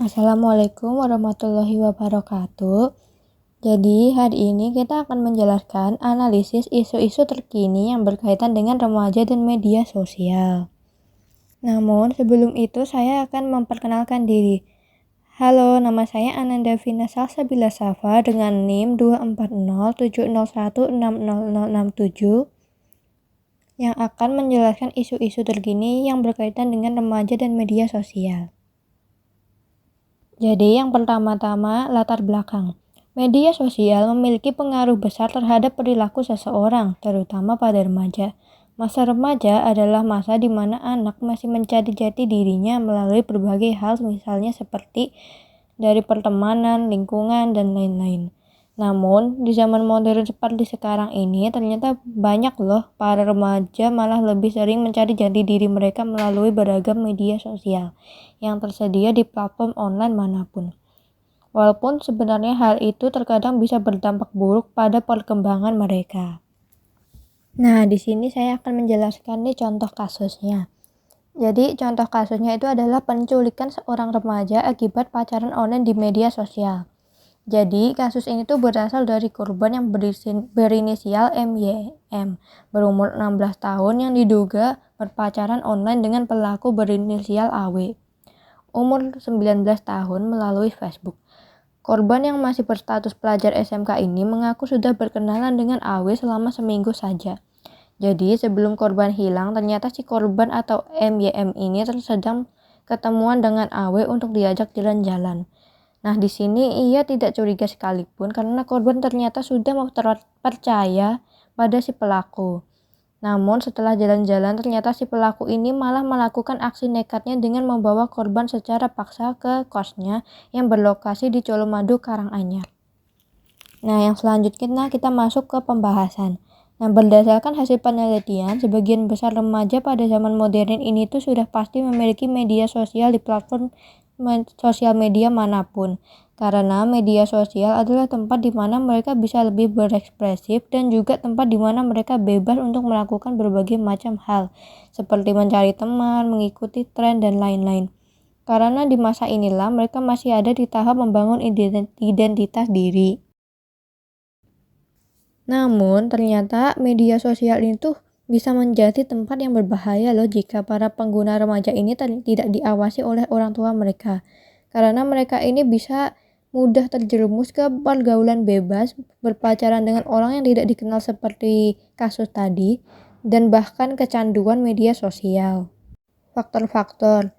Assalamualaikum warahmatullahi wabarakatuh. Jadi, hari ini kita akan menjelaskan analisis isu-isu terkini yang berkaitan dengan remaja dan media sosial. Namun, sebelum itu saya akan memperkenalkan diri. Halo, nama saya Ananda Vina Salsabila Safa dengan NIM 24070160067 yang akan menjelaskan isu-isu terkini yang berkaitan dengan remaja dan media sosial. Jadi yang pertama-tama latar belakang. Media sosial memiliki pengaruh besar terhadap perilaku seseorang, terutama pada remaja. Masa remaja adalah masa di mana anak masih mencari jati dirinya melalui berbagai hal, misalnya seperti dari pertemanan, lingkungan, dan lain-lain. Namun, di zaman modern seperti sekarang ini, ternyata banyak loh para remaja malah lebih sering mencari jati diri mereka melalui beragam media sosial yang tersedia di platform online manapun. Walaupun sebenarnya hal itu terkadang bisa berdampak buruk pada perkembangan mereka. Nah, di sini saya akan menjelaskan nih contoh kasusnya. Jadi, contoh kasusnya itu adalah penculikan seorang remaja akibat pacaran online di media sosial. Jadi, kasus ini tuh berasal dari korban yang berinisial MYM, berumur 16 tahun yang diduga berpacaran online dengan pelaku berinisial AW, umur 19 tahun melalui Facebook. Korban yang masih berstatus pelajar SMK ini mengaku sudah berkenalan dengan AW selama seminggu saja. Jadi, sebelum korban hilang, ternyata si korban atau MYM ini sedang ketemuan dengan AW untuk diajak jalan-jalan. Nah, di sini ia tidak curiga sekalipun karena korban ternyata sudah percaya pada si pelaku. Namun setelah jalan-jalan ternyata si pelaku ini malah melakukan aksi nekatnya dengan membawa korban secara paksa ke kosnya yang berlokasi di Colomadu, Karanganyar. Nah, yang selanjutnya kita masuk ke pembahasan. Nah, berdasarkan hasil penelitian, sebagian besar remaja pada zaman modern ini tuh sudah pasti memiliki media sosial di platform sosial media manapun, karena media sosial adalah tempat di mana mereka bisa lebih berekspresif dan juga tempat di mana mereka bebas untuk melakukan berbagai macam hal, seperti mencari teman, mengikuti tren, dan lain-lain. Karena di masa inilah mereka masih ada di tahap membangun identitas diri. Namun, ternyata media sosial itu bisa menjadi tempat yang berbahaya loh jika para pengguna remaja ini tidak diawasi oleh orang tua mereka. Karena mereka ini bisa mudah terjerumus ke pergaulan bebas, berpacaran dengan orang yang tidak dikenal seperti kasus tadi, dan bahkan kecanduan media sosial. Faktor-faktor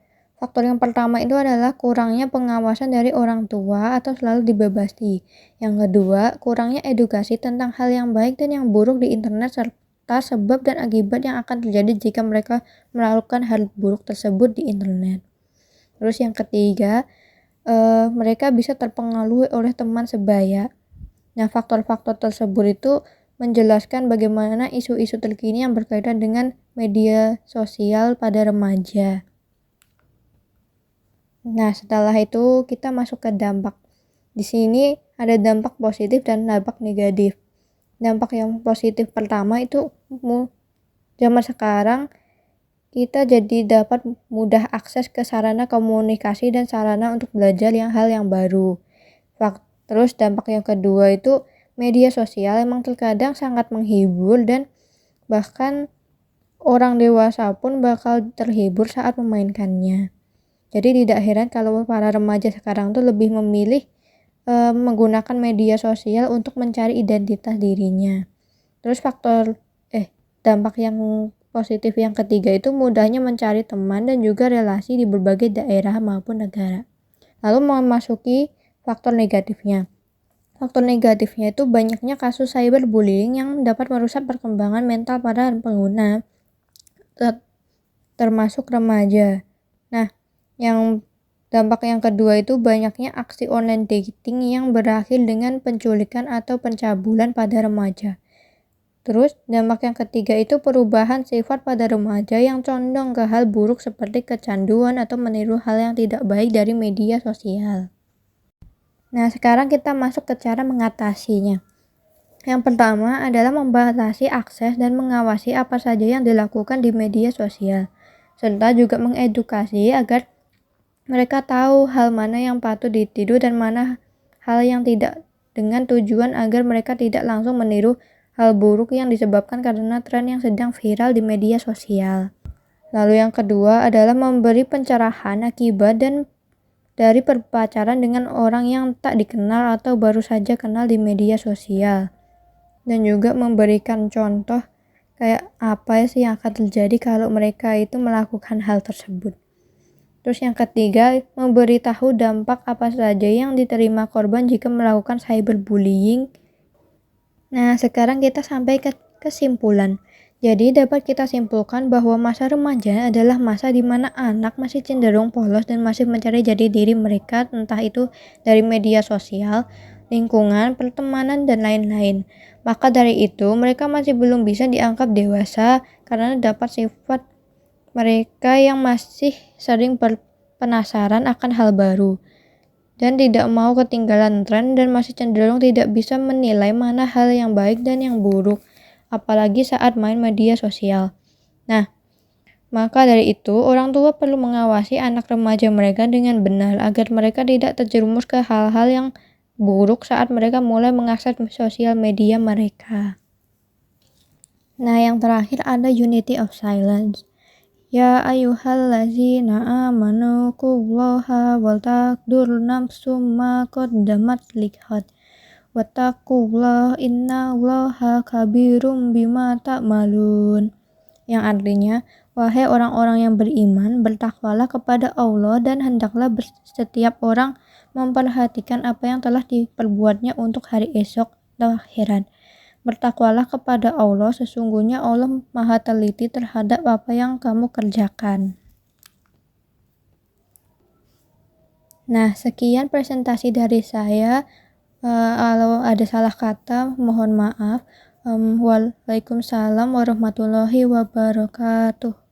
yang pertama itu adalah kurangnya pengawasan dari orang tua atau selalu dibebasi. Yang kedua, kurangnya edukasi tentang hal yang baik dan yang buruk di internet serta sebab dan akibat yang akan terjadi jika mereka melakukan hal buruk tersebut di internet. Terus yang ketiga, mereka bisa terpengaruh oleh teman sebaya. Nah, faktor-faktor tersebut itu menjelaskan bagaimana isu-isu terkini yang berkaitan dengan media sosial pada remaja. Nah, setelah itu kita masuk ke dampak. Di sini ada dampak positif dan dampak negatif. Dampak yang positif pertama itu zaman sekarang kita jadi dapat mudah akses ke sarana komunikasi dan sarana untuk belajar hal yang baru. Terus dampak yang kedua itu media sosial emang terkadang sangat menghibur dan bahkan orang dewasa pun bakal terhibur saat memainkannya. Jadi tidak heran kalau para remaja sekarang tuh lebih memilih menggunakan media sosial untuk mencari identitas dirinya. Terus dampak yang positif yang ketiga itu mudahnya mencari teman dan juga relasi di berbagai daerah maupun negara. Lalu memasuki faktor negatifnya. Faktor negatifnya itu banyaknya kasus cyberbullying yang dapat merusak perkembangan mental para pengguna, termasuk remaja. Nah, yang dampak yang kedua itu banyaknya aksi online dating yang berakhir dengan penculikan atau pencabulan pada remaja. Terus dampak yang ketiga itu perubahan sifat pada remaja yang condong ke hal buruk seperti kecanduan atau meniru hal yang tidak baik dari media sosial. Nah, sekarang kita masuk ke cara mengatasinya. Yang pertama adalah membatasi akses dan mengawasi apa saja yang dilakukan di media sosial, serta juga mengedukasi agar Mereka tahu hal mana yang patut ditiru dan mana hal yang tidak, dengan tujuan agar mereka tidak langsung meniru hal buruk yang disebabkan karena tren yang sedang viral di media sosial. Lalu yang kedua adalah memberi pencerahan akibat dan dari berpacaran dengan orang yang tak dikenal atau baru saja kenal di media sosial. Dan juga memberikan contoh kayak apa sih yang akan terjadi kalau mereka itu melakukan hal tersebut. Terus yang ketiga, memberitahu dampak apa saja yang diterima korban jika melakukan cyberbullying. Nah, sekarang kita sampai ke kesimpulan. Jadi dapat kita simpulkan bahwa masa remaja adalah masa di mana anak masih cenderung polos dan masih mencari jati diri mereka, entah itu dari media sosial, lingkungan, pertemanan, dan lain-lain. Maka dari itu, mereka masih belum bisa dianggap dewasa karena dapat sifat mereka yang masih sering penasaran akan hal baru dan tidak mau ketinggalan tren dan masih cenderung tidak bisa menilai mana hal yang baik dan yang buruk, apalagi saat main media sosial. Nah, maka dari itu orang tua perlu mengawasi anak remaja mereka dengan benar agar mereka tidak terjerumus ke hal-hal yang buruk saat mereka mulai mengakses sosial media mereka. Nah, yang terakhir ada unity of silence. Ya ayyuhallazina amanu qullaha wal taqdur nafsum ma qaddamat lighad wattaqullaha innallaha kabirum bima ta'malun. Yang artinya, wahai orang-orang yang beriman, bertakwalah kepada Allah dan hendaklah setiap orang memperhatikan apa yang telah diperbuatnya untuk hari esok atau akhirat. Bertakwalah kepada Allah, sesungguhnya Allah maha teliti terhadap apa yang kamu kerjakan. Nah, sekian presentasi dari saya. Kalau ada salah kata, mohon maaf. Waalaikumsalam warahmatullahi wabarakatuh.